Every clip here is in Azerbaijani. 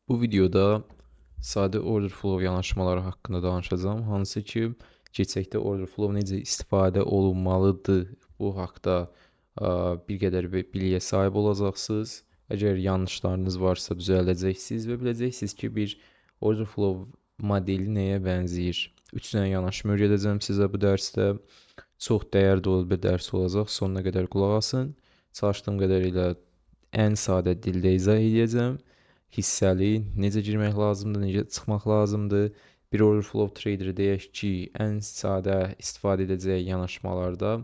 Bu videoda sadə order flow yanaşmaları haqqında danışacağım. Hansı ki, keçəkdə order flow necə istifadə olunmalıdır, bu haqda bir qədər biliyə sahib olacaqsınız. Əgər yanlışlarınız varsa düzəldəcəksiniz və biləcəksiniz ki, bir order flow modeli nəyə bənzəyir. 3 dənə yanaşma öyrədəcəm sizə bu dərsdə. Çox dəyərli dolu bir dərs olacaq. Sonuna qədər qulaq asın. Çalışdığım qədərilə ən sadə dildə izah edəcəm. Hissəli, necə girmək lazımdır, necə çıxmaq lazımdır. Bir order flow trader deyək ki, ən sadə istifadə edəcəyi yanaşmalarda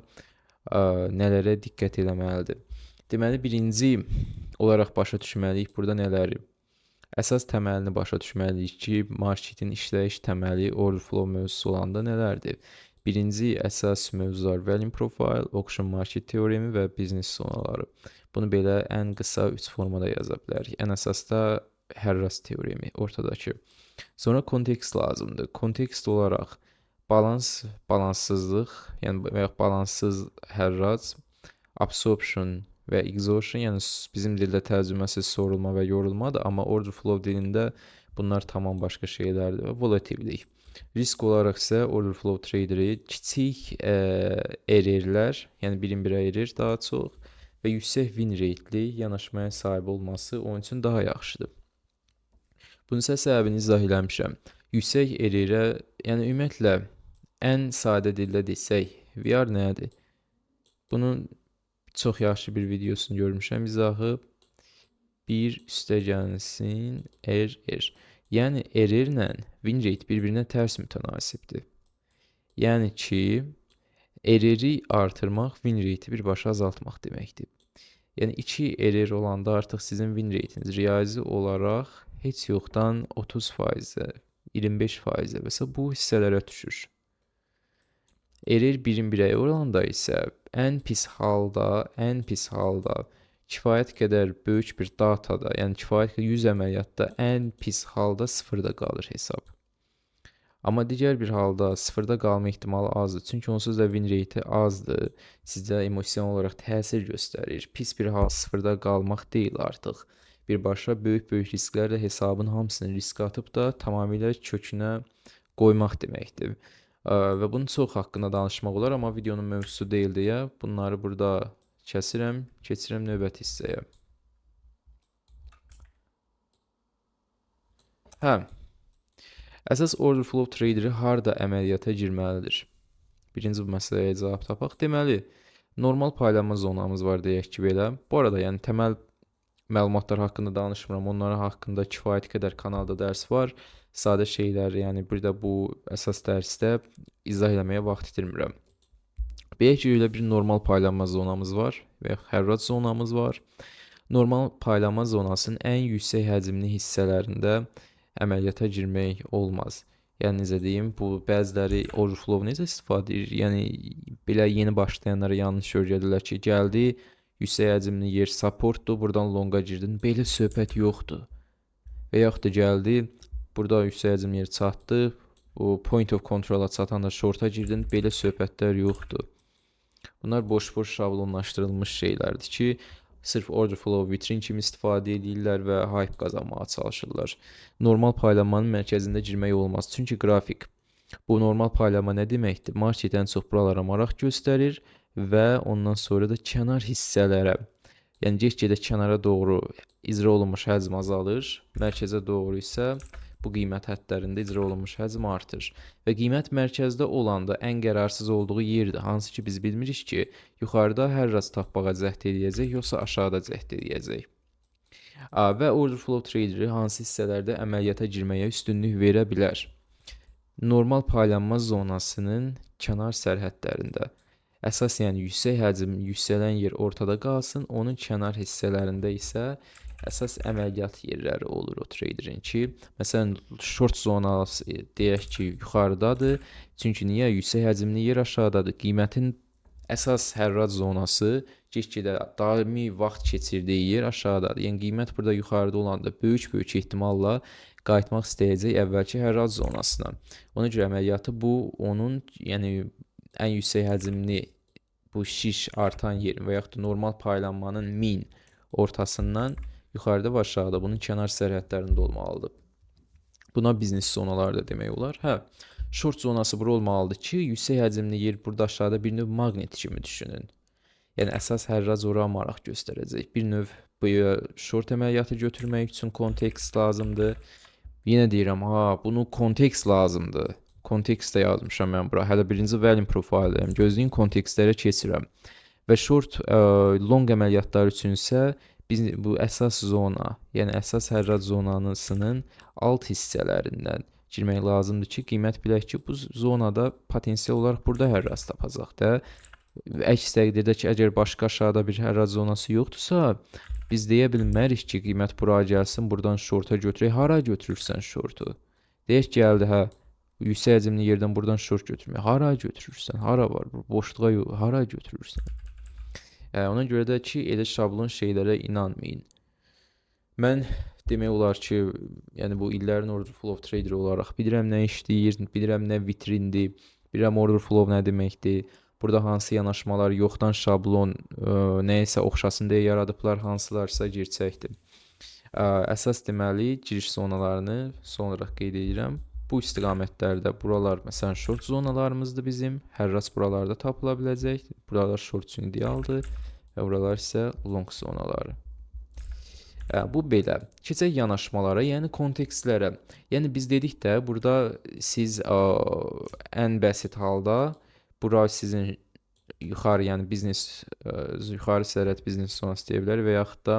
nələrə diqqət eləməlidir. Deməli, birinci olaraq başa düşməliyik burada nələri? Əsas təməlini başa düşməliyik ki, marketin işləyiş təməli order flow mövzusu olanda nələrdir? Birinci əsas mövzular value profile, auction market teoremi və biznes zonaları. Bunu belə ən qısa 3 formada yaza bilərik. Ən əsas da hərras teoremi ortadakı. Sonra kontekst lazımdır. Kontekst olaraq balanssızlıq, yəni və ya balanssız hərras, absorption və exhaustion, yəni bizim dildə tərcüməsi sorulma və yorulmadır, amma order flow dilində bunlar tamam başqa şeylərdir və volatillik. Risk olaraq isə order flow traderi kiçik errorlər, yəni birin-birə error daha çox və yüksək win rate-li yanaşmaya sahib olması onun üçün daha yaxşıdır. Bunun isə səbəbini izah eləmişəm. Yüksək errorə, yəni ümumiyyətlə ən sadə dildə desək, VR nədir? Bunun çox yaxşı bir videosunu görmüşəm izahı. 1 üstəgəlsin RR. Yəni errorlə win rate bir-birinə tərs mütənasibdir. Yəni ki, errori artırmaq win rate'i birbaşa azaltmaq deməkdir. Yəni 2 error olanda artıq sizin win rate'iniz riyazi olaraq heç yoxdan 30%, 25% və s. bu hissələrə düşür. Error birin-birə olanda isə ən pis halda kifayət qədər böyük bir datada, yəni kifayət qədər 100 əməliyyatda ən pis halda sıfırda qalır hesab. Amma digər bir halda sıfırda qalma ehtimalı azdır. Çünki onsuz da win rate azdır. Sizdə emosional olaraq təsir göstərir. Pis bir hal sıfırda qalmaq deyil artıq. Birbaşa böyük risklərlə hesabın hamısını riskə atıb da tamamilə kökünə qoymaq deməkdir. Və bunun çox haqqında danışmaq olar, amma videonun mövzusu deyil deyə bunları burada kəsirəm, keçirəm növbəti hissəyə. Əsas order flow traderi harda əməliyyata girməlidir? Birinci bu məsələyə cavab tapaq. Deməli, normal paylanma zonamız var deyək ki, belə. Bu arada, yəni təməl məlumatlar haqqında danışmıram. Onların haqqında kifayət qədər kanalda dərs var. Sadə şeylər, yəni burada bu əsas dərsdə izah eləməyə vaxt itirmirəm. Belki ki, elə bir normal paylanma zonamız var və hərrat zonamız var. Normal paylanma zonasının ən yüksək həcmli hissələrində əməliyyata girmək olmaz. Yəni necə deyim, bu bəziləri order flow necə istifadə edir? Yəni belə yeni başlayanlara yanlış öyrədirlər ki, gəldi, yüksək həcmli yer supportdur, buradan longa girdin, belə söhbət yoxdur. Və yaxud da gəldi, burada yüksək həcmli yer çatdı, o point of control-a çatanda shorta girdin, belə söhbətlər yoxdur. Bunlar boş-boş şablonlaşdırılmış şeylərdir ki, sırf order flow vitrin kimi istifadə edirlər və hype qazanmağa çalışırlar. Normal paylanmanın mərkəzində girmək olmaz. Çünki qrafik. Bu normal paylanma nə deməkdir? Market ən çox buralara maraq göstərir və ondan sonra da kənar hissələrə, yəni get-gedə kənara doğru icra olunmuş həcm azalır, mərkəzə doğru isə bu qiymət həddlərində icra olunmuş həcm artır. Və qiymət mərkəzdə olanda ən qərarsız olduğu yerdir. Hansı ki biz bilmirik ki, yuxarıda hər raz tapbağa cəhd edəcək, yoxsa aşağıda cəhd edəcək. Və order flow traderi hansı hissələrdə əməliyyata girməyə üstünlük verə bilər? Normal paylanma zonasının kənar sərhədlərində. Əsas yəni yüksək həcm, yüksələn yer ortada qalsın, onun kənar hissələrində isə əsas əməliyyat yerləri olur o traderin ki, məsələn, short zonası deyək ki, yuxarıdadır. Çünki niyə? Yüksək həcmli yer aşağıdadır. Qiymətin əsas hərrat zonası get-gedə daimi vaxt keçirdiyi yer aşağıdadır. Yəni qiymət burada yuxarıda olanda böyük ehtimalla qayıtmaq istəyəcək əvvəlki hərrat zonasına. Ona görə əməliyyatı bu onun, yəni ən yüksək həcmli bu şiş artan yerin və yaxud da normal paylanmanın min ortasından Yuxarıda və aşağıda bunun kənar sərhədlərində olmalıdır. Buna biznes zonaları da demək olar. Hə, short zonası bura olmalıdır ki, yüksək həcmli yer burada aşağıda bir növ maqnit kimi düşünün. Yəni əsas hərraz ora maraq göstərəcək. Bir növ bu short əməliyyatı götürmək üçün kontekst lazımdır. Yenə deyirəm, bunu kontekst lazımdır. Kontekst də yazmışam mən bura. Hələ birinci value profildəyəm. Gözləyin kontekstlərə keçirəm. Və short long əməliyyatlar üçünsə biz bu əsas zona, yəni əsas hərraz zonasının alt hissələrindən girmək lazımdır ki, qiymət bilək ki, bu zonada potensial olaraq burada hərraz tapacaq da. Əks təqdirdə ki, əgər başqa aşağıda bir hərraz zonası yoxdursa, biz deyə bilmərik ki, qiymət bura gəlsin, buradan shorta götürək. Hara götürürsən shortu? Deyək gəldi, hə, yüksək həcmli yerdən buradan short götürmək. Hara götürürsən? Hara var? Boşluğa yox, hara götürürsən? Ona görə də ki, elə şablon şeylərə inanmayın. Mən demək olar ki, yəni bu illərin order flow trader olaraq bilirəm nə işləyir, bilirəm nə vitrindir, bilirəm order flow nə deməkdir. Burada hansı yanaşmalar yoxdan şablon nəyəsə oxşasın deyə yaradıblar, hansılarsa gerçəkdir. Əsas deməli giriş zonalarını son olaraq qeyd edirəm. Bu istiqamətlərdə buralar məsələn short zonalarımızdır bizim. Hərras buralarda tapıla biləcək. Buralar short üçün idealdır və buralar isə long zonaları. Bu belə. Keçək yanaşmalara, yəni kontekstlərə. Yəni biz dedik də, burada siz ən bəsit halda bura sizin yuxarı, yəni biznes yuxarı sərhəd biznes zonası deyə bilər və yaxud da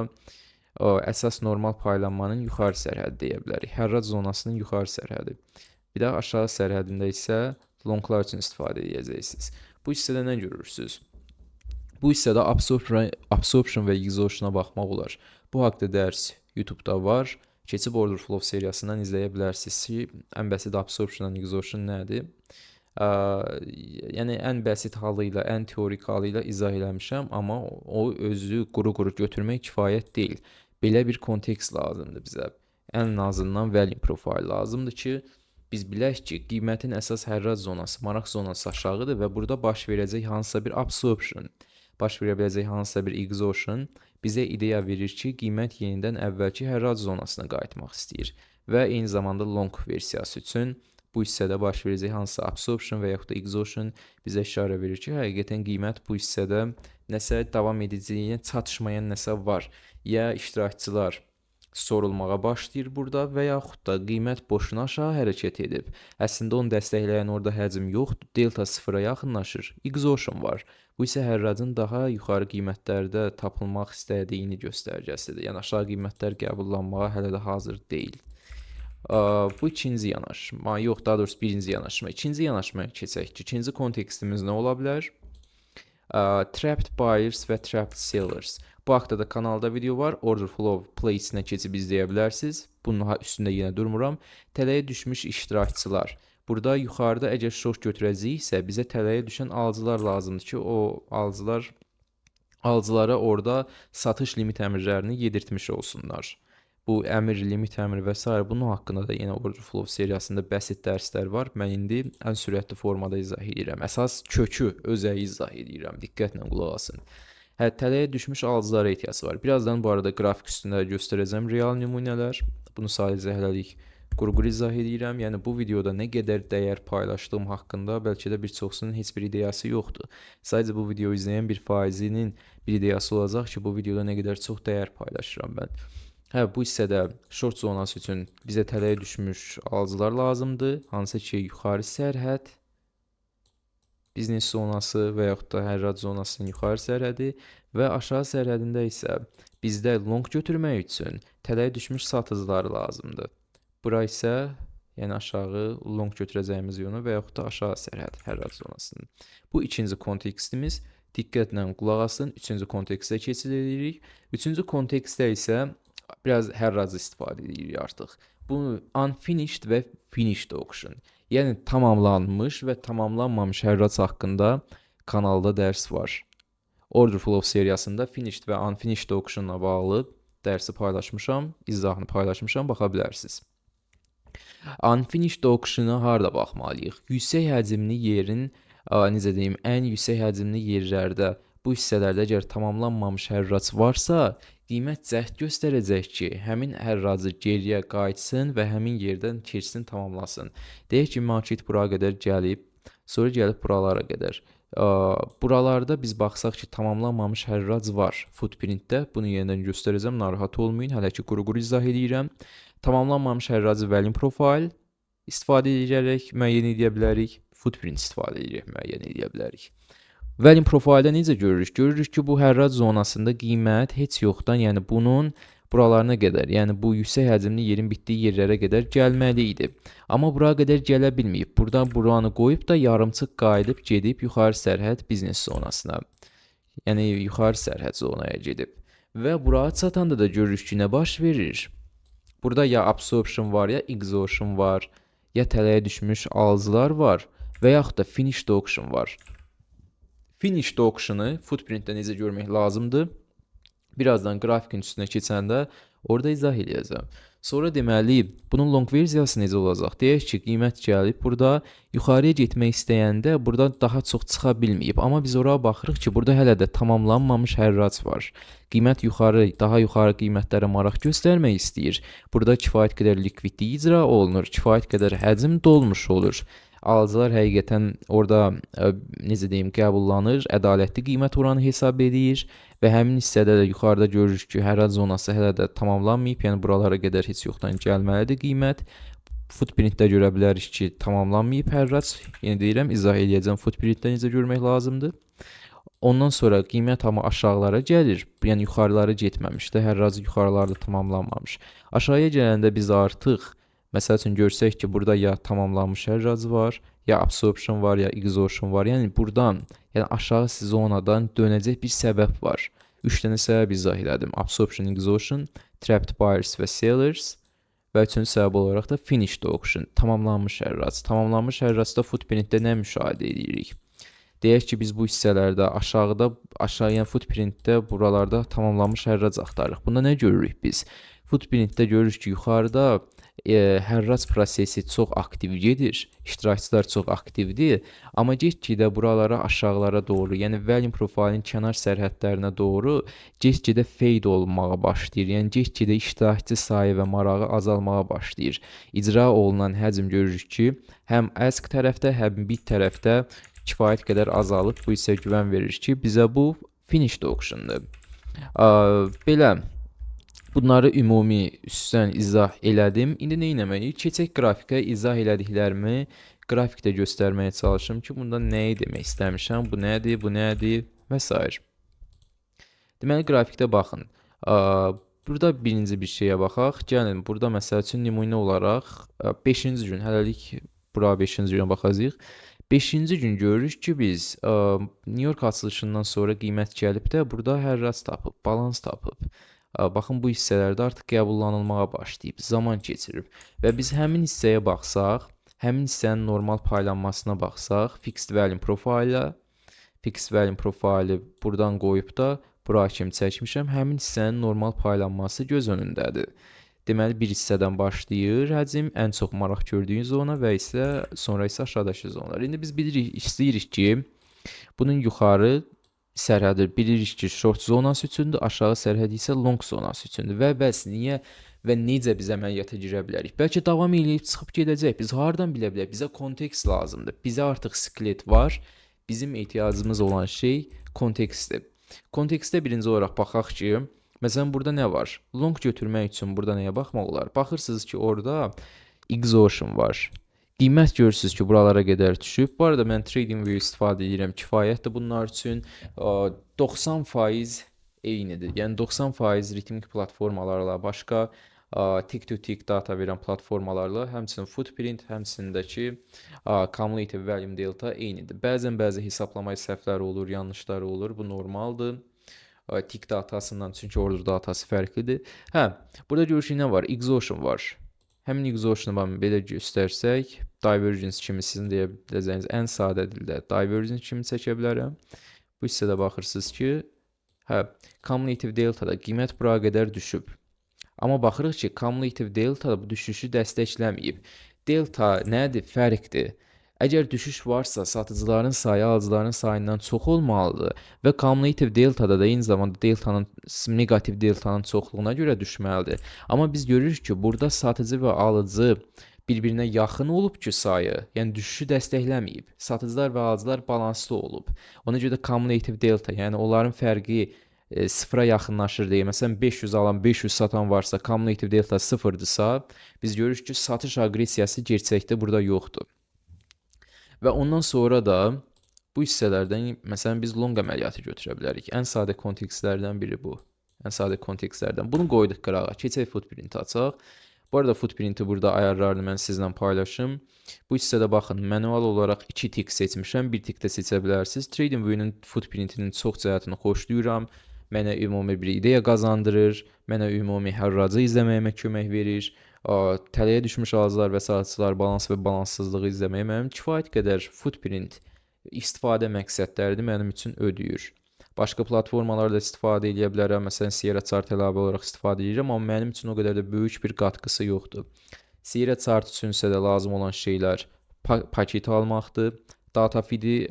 əsas normal paylanmanın yuxarı sərhədi deyə bilərik. Hərraz zonasının yuxarı sərhədi. Bir də aşağı sərhədində isə longlar üçün istifadə edəcəksiniz. Bu hissədə nə görürsünüz? Bu hissədə absorption və exhaustion-a baxmaq olar. Bu haqda dərs YouTube-da var. Keçib order flow seriyasından izləyə bilərsiniz ki, ən bəsit absorption and exhaustion nədir? Yəni ən bəsit halı ilə, ən teorik halı ilə izah eləmişəm, amma o özü quru-quru götürmək kifayət deyil. Belə bir kontekst lazımdır bizə. Ən azından value profile lazımdır ki, biz bilək ki, qiymətin əsas hərraz zonası, maraq zonası aşağıdır və burada baş verəcək hansısa bir absorption, baş verə biləcək hansısa bir exhaustion bizə ideya verir ki, qiymət yenidən əvvəlki hərraz zonasına qayıtmaq istəyir və eyni zamanda long versiyası üçün bu hissədə baş verəcək hansısa absorption və yaxud da exhaustion bizə işarə verir ki, həqiqətən qiymət bu hissədə nəsə davam ediciliyinə çatışmayan nəsə var. Ya iştirakçılar sorulmağa başlayır burada və yaxud da qiymət boşuna aşağı hərəkət edib. Əslində onu dəstəkləyən orada həcm yoxdur, delta sıfıra yaxınlaşır, exhaustion var. Bu isə hərracın daha yuxarı qiymətlərdə tapılmaq istədiyini göstərgəsidir. Yəni aşağı qiymətlər qəbullanmağa hələ də hazır deyil. Bu ikinci yanaşma, yox, daha doğrusu birinci yanaşma. İkinci yanaşmaya keçək ki, ikinci kontekstimiz nə ola bilər? Trapped buyers və trapped sellers. Bu haqda da kanalda video var. Order flow playlist-inə keçib izləyə bilərsiniz. Bunun üstündə yenə durmuram. Tələyə düşmüş iştirakçılar. Burada yuxarıda əgər short götürəcəyiksə, bizə tələyə düşən alıcılar lazımdır ki, o alıcılara orada satış limit əmrlərini yedirtmiş olsunlar. Bu əmr, limit əmri və s. bunun haqqında da yenə order flow seriyasında bəsit dərslər var. Mən indi ən sürətli formada izah edirəm. Əsas kökü özəyi izah edirəm. Diqqətlə qulaq asın. Tələyə düşmüş alıcılara ehtiyac var. Birazdan bu arada qrafik üstündə göstərəcəm real nümunələr. Bunu sadəcə hələlik quru-quru izah edirəm. Yəni bu videoda nə qədər dəyər paylaşdığım haqqında bəlkə də bir çoxsunun heç bir ideyası yoxdur. Sadəcə bu videoyu izləyən 1%-nin bir ideyası olacaq ki, bu videoda nə qədər çox dəyər paylaşıram mən. Bu hissədə short zonası üçün bizə tələyə düşmüş alıcılar lazımdır. Hansı ki, yuxarı sərhəd biznes zonası və yaxud da hərrac zonasının yuxarı sərhədi və aşağı sərhədində isə bizdə long götürmək üçün tələyə düşmüş satıcılar lazımdır. Bura isə yəni aşağı long götürəcəyimiz yönü və yaxud da aşağı sərhəd hərrac zonasının. Bu ikinci kontekstimiz. Diqqətlə qulaq asın. Üçüncü kontekstə keçid edirik. Üçüncü kontekstdə isə biraz hərrac istifadə edirik artıq. Bu unfinished və finished auction. Yəni tamamlanmış və tamamlanmamış hərrac haqqında kanalda dərs var. Order flow seriyasında finished və unfinished auction-la bağlı dərsi paylaşmışam, izahını paylaşmışam, baxa bilərsiniz. Unfinished auction-a harda baxmalıyıq? Yüksək həcmli yerin, necə deyim, ən yüksək həcmli yerlərdə bu hissələrdə əgər tamamlanmamış hərrac varsa, qiymət cəhd göstərəcək ki, həmin hərracı geriyə qayıtsın və həmin yerdən keçsin, tamamlasın. Deyək ki, market bura qədər gəlib, sonra gəlib buralara qədər. Buralarda biz baxsaq ki, tamamlanmamış hərrac var footprintdə. Bunu yenidən göstərəcəm, narahat olmayın. Hələ ki, quru-quru izah edirəm. Tamamlanmamış hərracı value profile istifadə edərək müəyyən edə bilərik. Footprint istifadə edərək müəyyən edə bilərik. Value profile'da necə görürük? Görürük ki, bu hərrac zonasında qiymət heç yoxdan, yəni bunun buralarına qədər, yəni bu yüksək həcmli yerin bitdiyi yerlərə qədər gəlməli idi. Amma bura qədər gələ bilməyib. Buradan buranı qoyub da yarımçıq qayıdıb gedib yuxarı sərhəd biznes zonasına. Yəni yuxarı sərhəd zonaya gedib. Və bura çatanda da görürük ki, nə baş verir? Burada ya absorption var, ya exhaustion var, ya tələyə düşmüş alıcılar var və yaxud da finished auction var. Finished auction'ı footprintdə necə görmək lazımdır? Birazdan qrafikin üstünə keçəndə orada izah edəcəm. Sonra deməli, bunun long versiyası necə olacaq? Deyək ki, qiymət gəlib, burada yuxarıya getmək istəyəndə burada daha çox çıxa bilməyib. Amma biz oraya baxırıq ki, burada hələ də tamamlanmamış hərrac var. Qiymət daha yuxarı qiymətlərə maraq göstərmək istəyir. Burada kifayət qədər likvidlik icra olunur, kifayət qədər həcm dolmuş olur. Alıcılar həqiqətən orada necə deyim, qəbullanır, ədalətli qiymət oranı hesab edir və həmin hissədə də yuxarıda görürük ki, hərrac zonası hələ də tamamlanmayıb, yəni buralara qədər heç yoxdan gəlməlidir qiymət. Footprintdə görə bilərik ki, tamamlanmayıb hərrac. Yenə deyirəm, izah edəcəm footprintdə necə görmək lazımdır. Ondan sonra qiymət amma aşağılara gəlir, yəni yuxarılara getməmişdir, hərrac yuxarılarda tamamlanmamış. Aşağıya gələndə biz artıq məsəl üçün görsək ki, burada ya tamamlanmış hərrac var, ya absorption var, ya exhaustion var. Yəni buradan, yəni aşağı zonadan dönəcək bir səbəb var. 3 dənə səbəb izah elədim. Absorption, exhaustion, trapped buyers və sellers və üçüncü səbəb olaraq da finished auction, tamamlanmış hərrac. Tamamlanmış hərracda footprintdə nə müşahidə edirik? Deyək ki, biz bu hissələrdə yəni footprintdə buralarda tamamlanmış hərrac axtarırıq. Bunda nə görürük biz? Footprintdə görürük ki, yuxarıda hərrac prosesi çox aktiv gedir, iştirakçılar çox aktivdir, amma get-gedə buralara aşağılara doğru, yəni value profile'in kənar sərhədlərinə doğru get-gedə fade olmağa başlayır. Yəni get-gedə iştirakçı sayı və marağı azalmağa başlayır. İcra olunan həcm görürük ki, həm ask tərəfdə, həm bid tərəfdə kifayət qədər azalıb. Bu isə güvən verir ki, bizə bu finished auction'dır. Belə bunları ümumi üstdən izah elədim. İndi nə etməliyik? Keçək qrafikə, izah elədiklərimi qrafikdə göstərməyə çalışım ki, bunda nəyi demək istəmişəm, bu nədir, bu nədir və s. Deməli, qrafikdə baxın. Burada birinci bir şeyə baxaq. Gəlin, burada məsəl üçün nümunə olaraq 5-ci gün, hələlik bura 5-ci günə baxacağıq. 5-ci gün görürük ki, biz New York açılışından sonra qiymət gəlib də burada hərrac tapıb, balans tapıb. Baxın, bu hissələrdə artıq qəbullanılmağa başlayıb, zaman keçirib və biz həmin hissəyə baxsaq, həmin hissənin normal paylanmasına baxsaq, fixed value profile'ı buradan qoyub da bura kimi çəkmişəm, həmin hissənin normal paylanması göz önündədir. Deməli, bir hissədən başlayır həcm, ən çox maraq gördüyü zona və sonra isə aşağıdakı zonalar. İndi biz istəyirik ki, bunun yuxarı sərhədi bilirik ki, short zonası üçündür, aşağı sərhədi isə long zonası üçündür və bəs niyə və necə biz əməliyyata girə bilərik? Bəlkə davam eləyib çıxıb gedəcək, biz hardan bilə bilərik? Bizə kontekst lazımdır. Bizə artıq skelet var, bizim ehtiyacımız olan şey kontekstdir. Kontekstdə birinci olaraq baxaq ki, məsələn, burada nə var? Long götürmək üçün burada nəyə baxmaq olar? Baxırsınız ki, orada exhaustion var. Qiymət görürsünüz ki, buralara qədər düşüb. Bu arada mən TradingView istifadə edirəm, kifayətdir bunlar üçün. 90% eynidir. Yəni 90% ritmik platformalarla, başqa tick-to-tick data verən platformalarla, həmçinin footprint, həmçindəki cumulative volume delta eynidir. Bəzən bəzi hesablama səhvləri olur, yanlışları olur. Bu normaldır. Tick datasından, çünki order datası fərqlidir. Burada görüşük nə var? Exhaustion var. Həmin exhaustion-ı belə göstərsək, divergence kimi sizin deyə biləcəyiniz ən sadə dildə divergence kimi çəkə bilərəm. Bu hissədə baxırsınız ki, cumulative delta-da qiymət bura qədər düşüb. Amma baxırıq ki, cumulative delta bu düşüşü dəstəkləməyib. Delta nədir? Fərqdir. Əgər düşüş varsa, satıcıların sayı alıcıların sayından çox olmalıdır və cumulative delta da eyni zamanda negativ deltanın çoxluğuna görə düşməlidir. Amma biz görürük ki, burada satıcı və alıcı bir-birinə yaxın olub ki, sayı, yəni düşüşü dəstəkləməyib. Satıcılar və alıcılar balanslı olub. Ona görə də cumulative delta, yəni onların fərqi sıfıra yaxınlaşır deyə. Məsələn 500 alan, 500 satan varsa, cumulative delta sıfırdırsa, biz görürük ki, satış aqressiyası gerçəkdə burada yoxdur. Və ondan sonra da bu hissələrdən məsələn biz long əməliyyatı götürə bilərik. Ən sadə kontekstlərdən biri bu. Ən sadə kontekstlərdən. Bunu qoyduq qırağa. Keçək footprint açaq. Bu arada footprinti burada ayarlarını mən sizlə paylaşım. Bu hissədə baxın, manual olaraq 2 tik seçmişəm, 1 tik də seçə bilərsiniz. TradingView-nun footprintinin çox cəhətini xoşlayıram. Mənə ümumi bir ideya qazandırır, mənə ümumi hərracı izləməyimə kömək verir. Tələyə düşmüş alıcılar və satıcılar balans və balanssızlığı izləməyə mənim kifayət qədər footprint istifadə məqsədlərini mənim üçün ödəyir. Başqa platformalarda istifadə edə bilərəm. Məsələn, Sierra Chart əlavə olaraq istifadə edirəm, amma mənim üçün o qədər də böyük bir qatqısı yoxdur. Sierra Chart üçünsə də lazım olan şeylər paket almaqdır. Data feed-i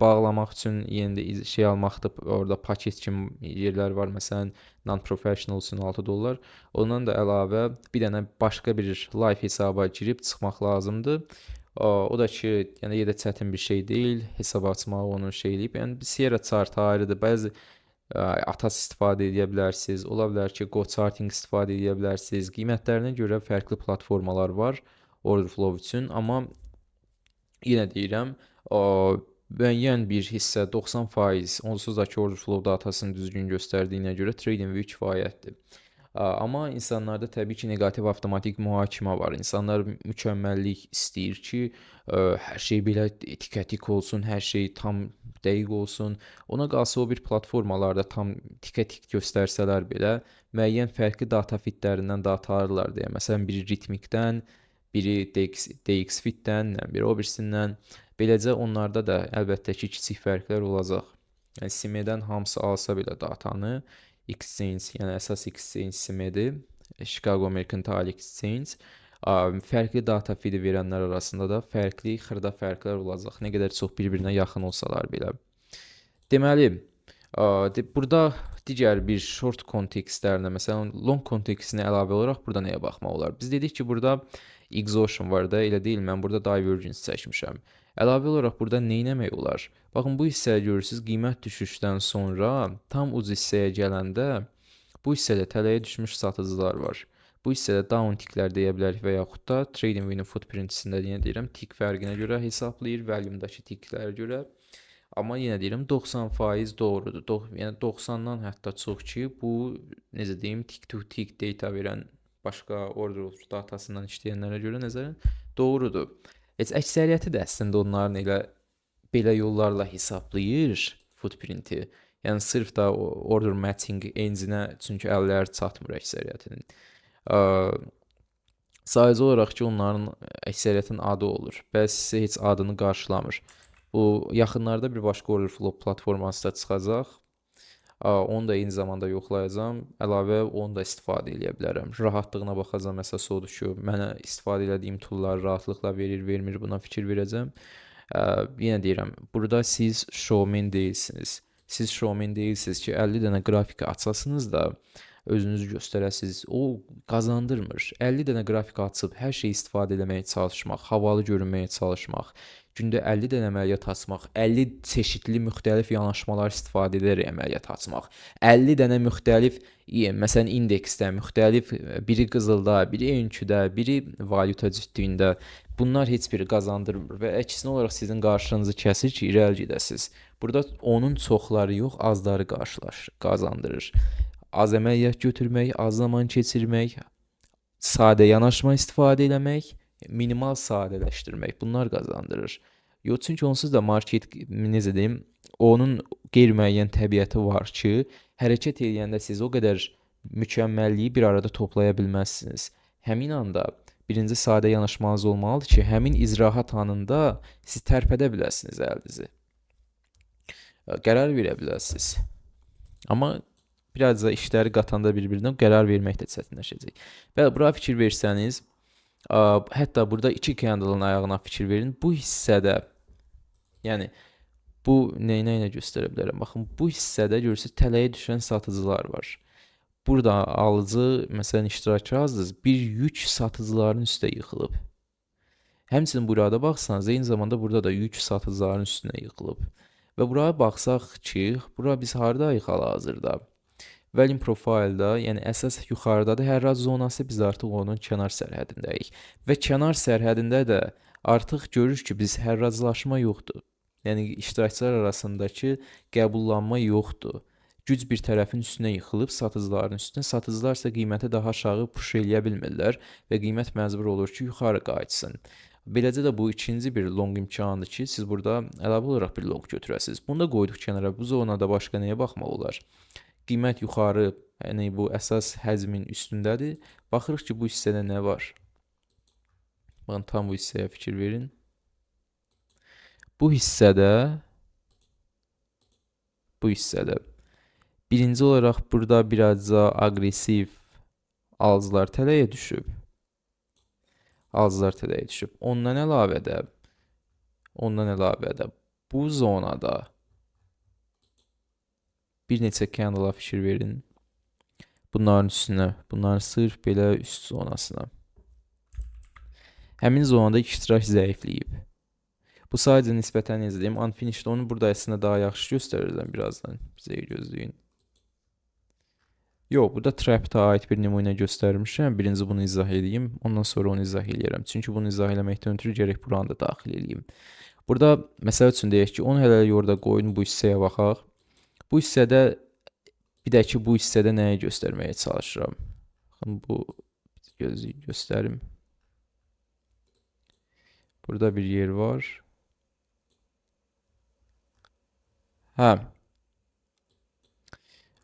bağlamaq üçün yenə də şey almaqdır. Orada paket kimi yerlər var. Məsələn, non-professional üçün $6. Ondan da əlavə bir dənə başqa bir live hesaba girib çıxmaq lazımdır. O da ki, yəni yerdə çətin bir şey deyil. Hesab açmaq, onu şey eləyib. Yəni Sierra Chart ayrıdır. Bəzi Atas istifadə edə bilərsiniz. Ola bilər ki, Go Charting istifadə edə bilərsiniz. Qiymətlərinə görə fərqli platformalar var order flow üçün, amma yenə deyirəm, müəyyən bir hissə 90% onsuz da ki, order flow datasını düzgün göstərdiyinə görə TradingView kifayətdir. Amma insanlarda təbii ki, negativ avtomatik mühakimə var. İnsanlar mükəmməllik istəyir ki, hər şey belə tikə-tik olsun, hər şey tam dəqiq olsun. Ona qalsa o bir platformalarda tam tikə-tik göstərsələr belə, müəyyən fərqli data feedlərindən data alırlar deyə. Məsələn, biri ritmikdən, biri DX feeddən, biri o birisindən. Beləcə onlarda da əlbəttə ki, kiçik fərqlər olacaq. Yəni CME-dən hamısı alsa belə datanı, exchange, yəni əsas exchange CME-dir, Chicago Mercantile Exchange. Fərqli data feed verənlər arasında da fərqli xırda fərqlər olacaq. Nə qədər çox bir-birinə yaxın olsalar belə. Deməli, burada digər bir short kontekstlərinə, məsələn, long kontekstinə əlavə olaraq burada nəyə baxmaq olar? Biz dedik ki, burada exhaustion var da, elə deyil, mən burada divergence çəkmişəm. Əlavə olaraq burada nə etmək olar? Baxın, bu hissəyə görürsünüz, qiymət düşüşdən sonra tam uc hissəyə gələndə bu hissədə tələyə düşmüş satıcılar var. Bu hissədə down tiklər deyə bilərik və yaxud da TradingView-nun footprintisində yenə deyirəm, tik fərqinə görə hesablayır, volume-dakı tiklərə görə. Amma yenə deyirəm 90% doğrudur. Yəni 90-dan hətta çox ki, bu necə deyim, tik-to-tik data verən başqa order datasından işləyənlərə görə nəzərən doğrudur. Heç əksəriyyəti də əslində onların elə belə yollarla hesablayır footprinti. Yəni sırf da order matching enginə çünki əlləri çatmır əksəriyyətinin. Sadəcə olaraq ki, onların əksəriyyətin adı olur. Bəzisi heç adını qarşılamır. Bu yaxınlarda bir başqa order flow platforması da çıxacaq. Onu da eyni zamanda yoxlayacağam. Əlavə onu da istifadə edə bilərəm. Rahatlığına baxacağam. Əsas odur ki, mənə istifadə etdiyim toolları rahatlıqla verir, vermir, buna fikir verəcəm. Yenə deyirəm, burada siz showman deyilsiniz. Siz showman deyilsiniz ki, 50 dənə qrafiki açasınız da özünüzü göstərəsiniz. O qazandırmır. 50 dənə qrafik açıb hər şeyi istifadə etməyə çalışmaq, havalı görünməyə çalışmaq, gündə 50 dənə əməliyyat açmaq, 50 çeşidli müxtəlif yanaşmalar istifadə edərək əməliyyat açmaq, 50 dənə müxtəlif, məsələn, indeksdə, müxtəlif, biri qızılda, biri ENQ-də, biri valyuta cütlüyündə, bunlar heç biri qazandırmır və əksinə olaraq sizin qarşınızı kəsir ki, irəli gedəsiniz. Burada onun çoxları yox, azları qazandırır. Az əməliyyat götürmək, az zaman keçirmək, sadə yanaşma istifadə etmək, minimal sadələşdirmək, bunlar qazandırır. Yox, çünki onsuz da market, necə deyim, onun qeyri-müəyyən təbiəti var ki, hərəkət edəndə siz o qədər mükəmməlliyi bir arada toplaya bilməzsiniz. Həmin anda birinci sadə yanaşmanız olmalıdır ki, həmin icrahat anında siz tərpədə biləsiniz əlinizi. Qərar verə biləsiniz. Amma biraz da işləri qatanda bir-birinə qərar vermək də çətinləşəcək. Bəli, bura fikir versəniz, Hətta burada 2 candle-ın ayağına fikir verin. Bu hissədə, yəni bu nə göstərə bilərəm? Baxın, bu hissədə görürsüz tələyə düşən satıcılar var. Burada alıcı, məsələn, iştirakçı azdınız, bir yük satıcıların üstə yıxılıb. Həmçinin burada baxsanız, eyni zamanda burada da yük satıcıların üstünə yıxılıb. Və buraya baxsaq ki, bura biz hardayıq hal-hazırda? Value Profile'da, yəni əsas yuxarıdadır. Hərrat zonası, biz artıq onun kənar sərhədindəyik. Və kənar sərhədində də artıq görürük ki, biz hərraclaşma yoxdur. Yəni iştirakçılar arasındakı qəbullanma yoxdur. Güc bir tərəfin üstünə yıxılıb satıcıların üstünə. Satıcılar isə qiyməti daha aşağı push eləyə bilmirlər və qiymət məcbur olur ki, yuxarı qayıtsın. Beləcə də bu ikinci bir long imkanıdır ki, siz burada əlavə olaraq bir long götürəsiniz. Bunu da qoyduq kənara. Bu zonada başqa nəyə baxmaq olar? Qiymət yuxarı, yəni bu əsas həcmin üstündədir. Baxırıq ki, bu hissədə nə var? Baxın, tam bu hissəyə fikir verin. Bu hissədə birinci olaraq burada biraz da aqressiv alıcılar tələyə düşüb. Ondan əlavə də bu zonada bir neçə candle-a fikir verin. Bunların üstünə, bunlar sırf belə üst zonasına. Həmin zonada iştirak zəifləyib. Bu sadəcə nisbətən necə deyim, unfinished, onu burada əslində daha yaxşı göstərirəm birazdan. Bizə gözləyin. Yox, burada trap'ta ait bir nümunə göstərmişəm. Birinci bunu izah edeyim, ondan sonra onu izah eləyərəm. Çünki bunu izah eləməkdən ötürü gərək buranı da daxil edeyim. Burada məsəl üçün deyək ki, onu hələlik orada qoyun, bu hissəyə baxaq. Bu hissədə, bir də ki, bu hissədə nəyi göstərməyə çalışıram? Baxın, bu göstərim. Burada bir yer var.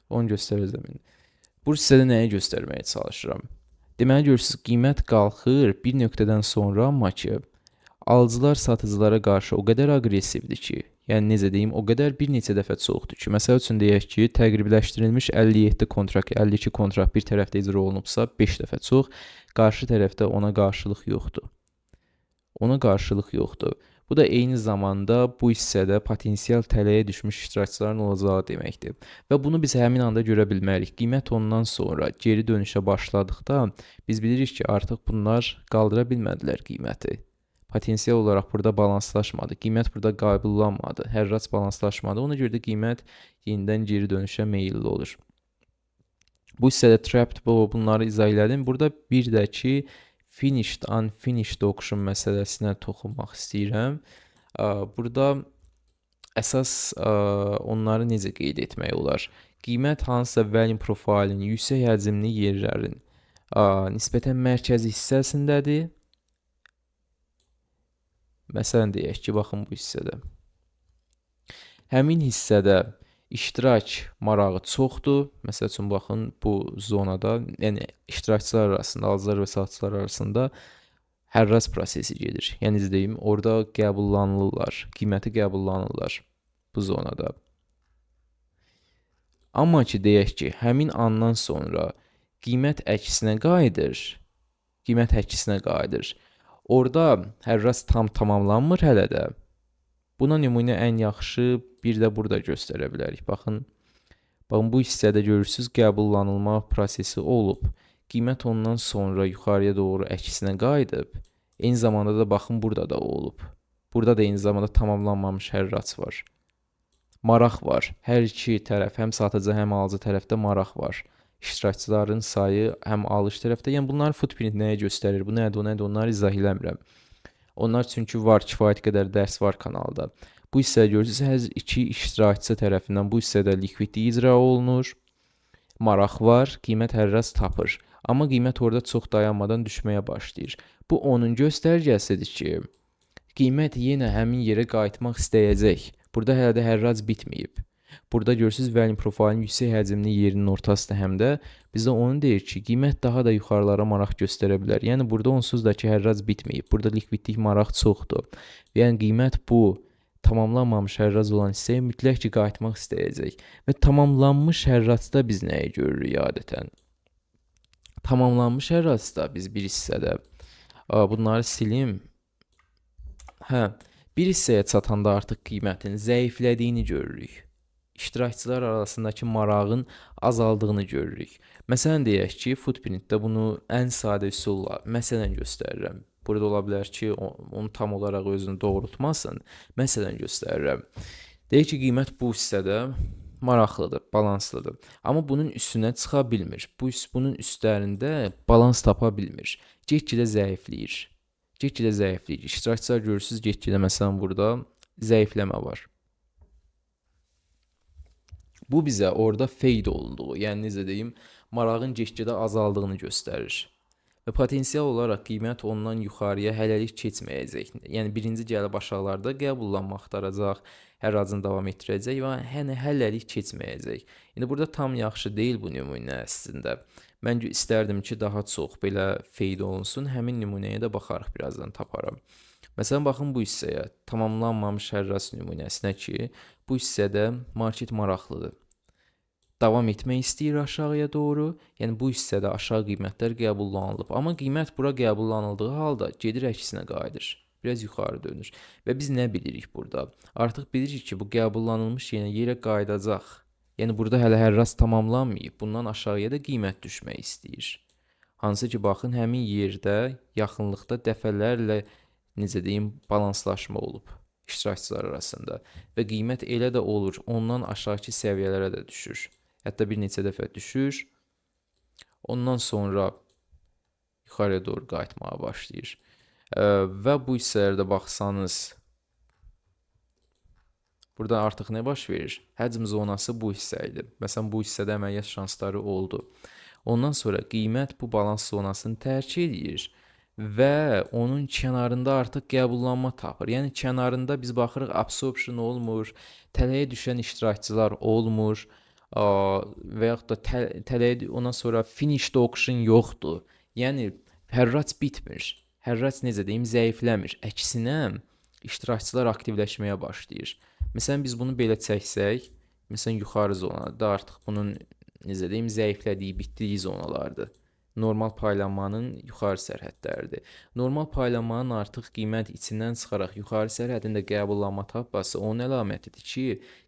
Onu göstərəcəm. Bu hissədə nəyi göstərməyə çalışıram? Deməli, görürsünüz, qiymət qalxır bir nöqtədən sonra, amma ki, alıcılar satıcılara qarşı o qədər aqressivdir ki, yəni necə deyim, o qədər bir neçə dəfə çoxdur ki, məsəl üçün deyək ki, təqribliləşdirilmiş 57 kontrakt, 52 kontrakt bir tərəfdə icra olunubsa, 5 dəfə çox, qarşı tərəfdə ona qarşılıq yoxdur. Bu da eyni zamanda bu hissədə potensial tələyə düşmüş iştirakçıların olacağı deməkdir. Və bunu biz həmin anda görə bilmərik. Qiymət ondan sonra geri dönüşə başladıqda biz bilirik ki, artıq bunlar qaldıra bilmədilər qiyməti. Potensial olaraq burada balanslaşmadı. Qiymət burada qəbullanmadı. Hərrac balanslaşmadı. Ona görə də qiymət yenidən geri dönüşə meyilli olur. Bu hissədə trapped, bunları izah elədim. Burada bir də ki, finished, unfinished auction məsələsinə toxunmaq istəyirəm. Burada əsas onları necə qeyd etmək olar? Qiymət hansısa value profilinin yüksək həcmli yerlərin nisbətən mərkəzi hissəsindədir. Məsələn, deyək ki, baxın bu hissədə. Həmin hissədə iştirak marağı çoxdur. Məsəl üçün, baxın, bu zonada, yəni iştirakçılar arasında, alıcılar və satıcılar arasında hərrac prosesi gedir. Yəni, deyim, orada qəbullanırlar, qiyməti qəbullanırlar bu zonada. Amma ki, deyək ki, həmin andan sonra qiymət əksinə qayıdır. Orada hərrac tam tamamlanmır hələ də. Buna nümunə ən yaxşı bir də burada göstərə bilərik. Baxın, bu hissədə görürsünüz, qəbullanılma prosesi olub. Qiymət ondan sonra yuxarıya doğru əksinə qayıdıb. Eyni zamanda da baxın, burada da olub. Burada da eyni zamanda tamamlanmamış hərrac var. Maraq var. Hər iki tərəf, həm satıcı, həm alıcı tərəfdə maraq var. İştirakçıların sayı həm alış tərəfdə. Yəni, bunların footprint nəyə göstərir? Bu nədir, onları izah eləmirəm. Onlar çünki var, kifayət qədər dərs var kanalda. Bu hissədə görürsünüz, hər iki iştirakçı tərəfindən bu hissədə likvidlik icra olunur. Maraq var, qiymət hərrac tapır. Amma qiymət orada çox dayanmadan düşməyə başlayır. Bu onun göstərgəsidir ki, qiymət yenə həmin yerə qayıtmaq istəyəcək. Burada hələ də hərrac bitməyib. Burada görürsünüz, value profilinin yüksək həcmli yerinin ortasında həm də bizə onu deyir ki, qiymət daha da yuxarılara maraq göstərə bilər. Yəni, burada onsuz da ki, hərrac bitməyib. Burada likvidlik maraq çoxdur. Yəni, qiymət bu tamamlanmamış hərrac olan hissəyə mütləq ki, qayıtmaq istəyəcək. Və tamamlanmış hərracda biz nəyi görürük adətən? Tamamlanmış hərracda biz bir hissədə Bunları silim. Hə, bir hissəyə çatanda artıq qiymətin zəiflədiyini görürük. İştirakçılar arasındakı marağın azaldığını görürük. Məsələn deyək ki, Footprintdə bunu ən sadə üsulla məsələn göstərirəm. Burada ola bilər ki, onu tam olaraq özünü doğrultmasın. Məsələn göstərirəm. Deyək ki, qiymət bu hissədə maraqlıdır, balanslıdır. Amma bunun üstünə çıxa bilmir. Bunun üstlərində balans tapa bilmir. Get-gedə zəifləyir. Get-gedə zəifləyir. İştirakçılar görürsüz, get-gedə məsələn burada zəifləmə var. Bu bizə orada fade olduğu, yəni necə deyim, marağın get-gedə azaldığını göstərir. Və potensial olaraq qiymət ondan yuxarıya hələlik keçməyəcək. Yəni birinci gəlib aşağılarda qəbullanma axtaracaq, hərracını davam etdirəcək və hələlik keçməyəcək. İndi burada tam yaxşı deyil bu nümunə əslində. Mən istərdim ki, daha çox belə fade olunsun. Həmin nümunəyə də baxarıq, birazdan taparam. Məsələn, baxın bu hissəyə, tamamlanmamış hərrac nümunəsinə ki, bu hissədə market maraqlıdır. Davam etmək istəyir aşağıya doğru. Yəni bu hissədə aşağı qiymətlər qəbullanılıb. Amma qiymət bura qəbullanıldığı halda gedir əksinə qayıdır. Biraz yuxarı dönür. Və biz nə bilirik burada? Artıq bilirik ki, bu qəbullanılmış yerə qayıdacaq. Yəni burada hələ hərrac tamamlanmayıb. Bundan aşağıya da qiymət düşmək istəyir. Hansı ki, baxın, həmin yerdə, yaxınlıqda dəfələrlə necə deyim, balanslaşma olub iştirakçılar arasında. Və qiymət elə də olur, ondan aşağıki səviyyələrə də düşür. Hətta bir neçə dəfə düşür. Ondan sonra yuxarıya doğru qayıtmağa başlayır. Və bu hissələrdə baxsanız, burada artıq nə baş verir? Həcm zonası bu hissə idi. Məsələn, bu hissədə əməliyyat şansları oldu. Ondan sonra qiymət bu balans zonasını tərk edir və onun kənarında artıq qəbullanma tapır. Yəni kənarında biz baxırıq, absorption olmur, tələyə düşən iştirakçılar olmur. Və yaxud da tələyə ondan sonra finished auction yoxdur. Yəni hərrac bitmir. Hərrac necə deyim, zəifləmir. Əksinə iştirakçılar aktivləşməyə başlayır. Məsələn biz bunu belə çəksək, məsələn yuxarı zonada artıq bunun necə deyim, zəiflədiyi, bitdiyi zonalardır. Normal paylanmanın yuxarı sərhədləridir. Normal paylanmanın artıq qiymət içindən çıxaraq yuxarı sərhədində qəbullanma tapması onun əlamətidir ki,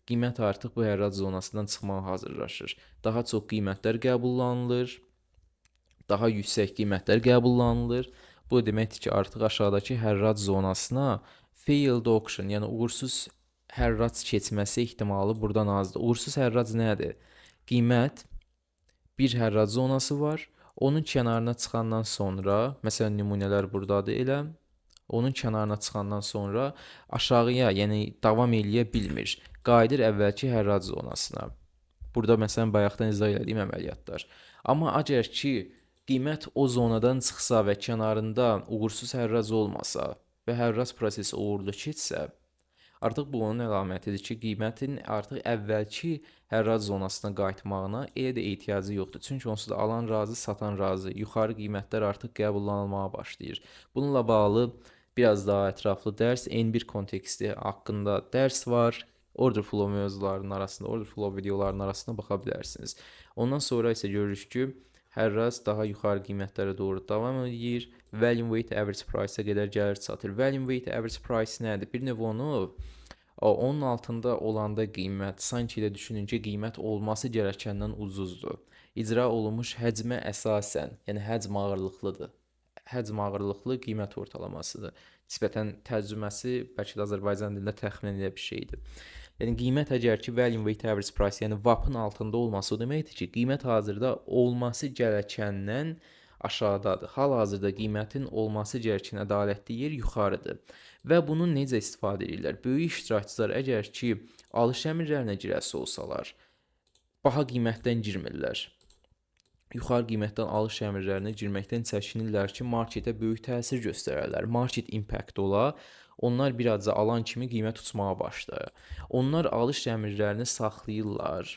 qiymət artıq bu hərrac zonasından çıxmağa hazırlaşır. Daha çox qiymətlər qəbullanılır, daha yüksək qiymətlər qəbullanılır. Bu deməkdir ki, artıq aşağıdakı hərrac zonasına failed auction, yəni uğursuz hərrac keçməsi ehtimalı buradan azdır. Uğursuz hərrac nədir? Qiymət bir hərrac zonası var. Onun kənarına çıxandan sonra, məsələn nümunələr buradadır elə. Onun kənarına çıxandan sonra aşağıya, yəni davam eləyə bilmir. Qayıdır əvvəlki hərrac zonasına. Burada məsələn bayaqdan izah etdiyim əməliyyatlar. Amma əgər ki qiymət o zonadan çıxsa və kənarında uğursuz hərrac olmasa və hərrac prosesi uğurlu keçsə, artıq bu onun əlamətidir ki, qiymətin artıq əvvəlki hərrac zonasına qayıtmağına elə də ehtiyacı yoxdur. Çünki onsuz da alan razı, satan razı. Yuxarı qiymətlər artıq qəbullanılmağa başlayır. Bununla bağlı biraz daha ətraflı dərs, N1 konteksti haqqında dərs var. Order flow mövzularının arasında, order flow videolarının arasında baxa bilərsiniz. Ondan sonra isə görürük ki, hərrac daha yuxarı qiymətlərə doğru davam edir. Volume weight average price-a qədər gəlir çatır. Volume weight average price nədir? Bir növ onu onun altında olanda qiymət, sanki elə düşünün ki, qiymət olması gərəkəndən ucuzdur. İcra olunmuş həcmə əsasən, yəni həcm ağırlıqlıdır. Həcm ağırlıqlı qiymət ortalamasıdır. Nisbətən tərcüməsi bəlkə də Azərbaycan dilində təxminən elə bir şeydir. Yəni qiymət əgər ki volume weight average price, yəni VAP-ın altında olması o deməkdir ki, qiymət hazırda olması gərəkəndən aşağıdadır. Hal-hazırda qiymətin olması gərəkən ədalətli yer yuxarıdır. Və bunu necə istifadə edirlər? Böyük iştirakçılar əgər ki alış əmrlərinə girəsi olsalar, baha qiymətdən girmirlər. Yuxarı qiymətdən alış əmrlərinə girməkdən çəkinirlər ki, marketə böyük təsir göstərərlər. Market impact ola, onlar birazca alan kimi qiymət uçmağa başlayır. Onlar alış əmrlərini saxlayırlar.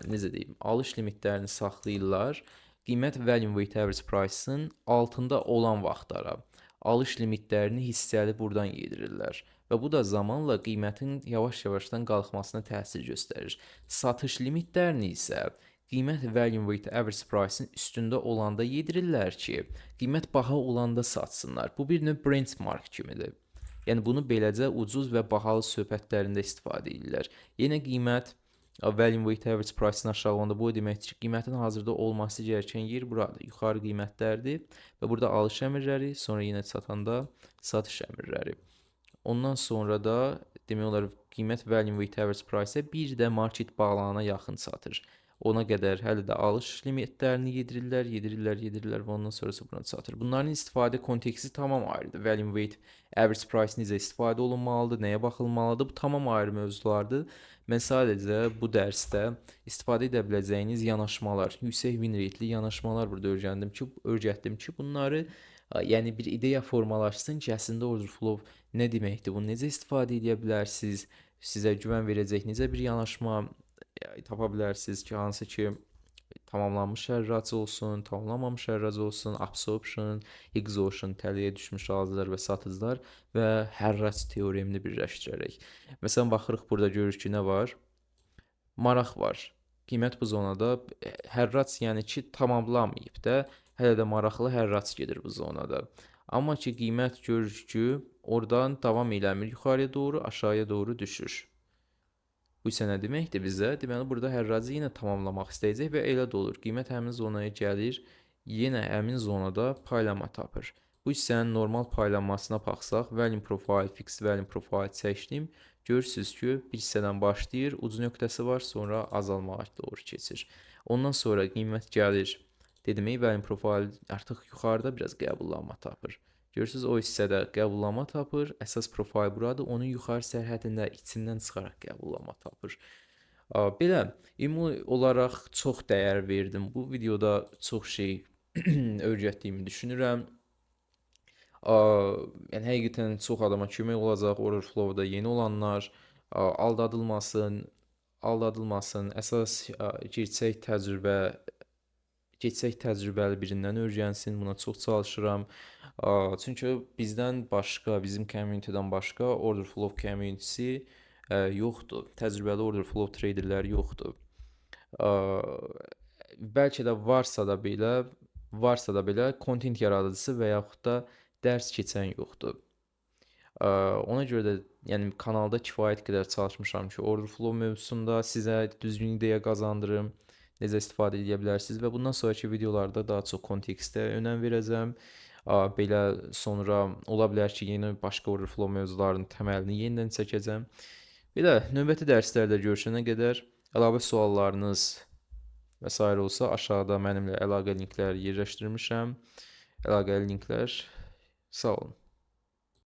Necə deyim? Alış limitlərini saxlayırlar. Qiymət volume weight average price-ın altında olan vaxtlara alış limitlərini hissəli buradan yedirirlər. Və bu da zamanla qiymətin yavaş-yavaşdan qalxmasına təsir göstərir. Satış limitlərini isə qiymət value weight average price-in üstündə olanda yedirirlər ki, qiymət baha olanda satsınlar. Bu bir növ benchmark kimidir. Yəni bunu beləcə ucuz və bahalı söhbətlərində istifadə edirlər. Yenə qiymət value weight average price-in aşağı olanda bu deməkdir ki, qiymətin hazırda olması gerəkən yer buradır. Yuxarı qiymətlərdir və burada alış əmrləri, sonra yenə satanda satış əmrləri. Ondan sonra da demək olar qiymət value weight average price-ə bir də market bağlanana yaxın çatır. Ona qədər hələ də alış limitlərini yedirirlər və ondan sonrası buna çatır. Bunların istifadə konteksti tamam ayrıdır. Value weight average price necə istifadə olunmalıdır, nəyə baxılmalıdır? Bu tamam ayrı mövzulardır. Mən sadəcə bu dərsdə istifadə edə biləcəyiniz yanaşmalar, yüksək win rate-li yanaşmalar burada öyrətdim ki, bunları yəni bir ideya formalaşsın ki, əslində order flow nə deməkdir, bunu necə istifadə edə bilərsiniz, sizə güvən verəcək necə bir yanaşma tapa bilərsiniz ki, hansı ki tamamlanmış hərracı olsun, tamamlanmamış hərracı olsun, absorption, exhaustion, tələyə düşmüş alıcılar və satıcılar və hərrac teoremini birləşdirərək. Məsələn, baxırıq burada görürük ki, nə var? Maraq var. Qiymət bu zonada hərrac yəni ki, tamamlanmayıb da, hələ də maraqlı hərrac gedir bu zonada. Amma ki, qiymət görürük ki, oradan davam eləmir yuxarıya doğru, aşağıya doğru düşür. Bu isə nə deməkdir bizə? Deməli, burada hərracı yenə tamamlamaq istəyəcək və elə də olur. Qiymət həmin zonaya gəlir, yenə həmin zonada paylama tapır. Bu hissənin normal paylanmasına baxsaq, value profile, fixed value profile seçdim. Görürsünüz ki, bir hissədən başlayır, ucu nöqtəsi var, sonra azalmağa doğru keçir. Ondan sonra qiymət gəlir. Dedim, value profile artıq yuxarıda biraz qəbullanma tapır. Görürsünüz, o hissədə qəbullanma tapır. Əsas profil buradır. Onun yuxarı sərhədində içindən çıxaraq qəbullanma tapır. Belə, ümumi olaraq çox dəyər verdim. Bu videoda çox şey öyrətdiyimi düşünürəm. Yəni həqiqətən çox adama kömək olacaq. Order flow-da yeni olanlar aldadılmasın. Əsas gerçək təcrübəli birindən öyrənsin. Buna çox çalışıram. Çünki bizdən başqa, bizim community-dən başqa order flow community-si yoxdur. Təcrübəli order flow traderlər yoxdur. Bəlkə də varsa da belə content yaradıcısı və yaxud da dərs keçən yoxdur. Ona görə də yəni kanalda kifayət qədər çalışmışam ki, order flow mövzusunda sizə düzgün ideya qazandırım, necə istifadə edə bilərsiniz və bundan sonraki videolarda daha çox kontekstə önəm verəcəm. Belə sonra ola bilər ki, yeni başqa order flow mövzularının təməlini yenidən çəkəcəm. Belə növbəti dərslərdə görüşənə qədər əlavə suallarınız və s. olsa aşağıda mənimlə əlaqə linkləri yerləşdirmişəm. Əlaqəli linklər. Sağ olun.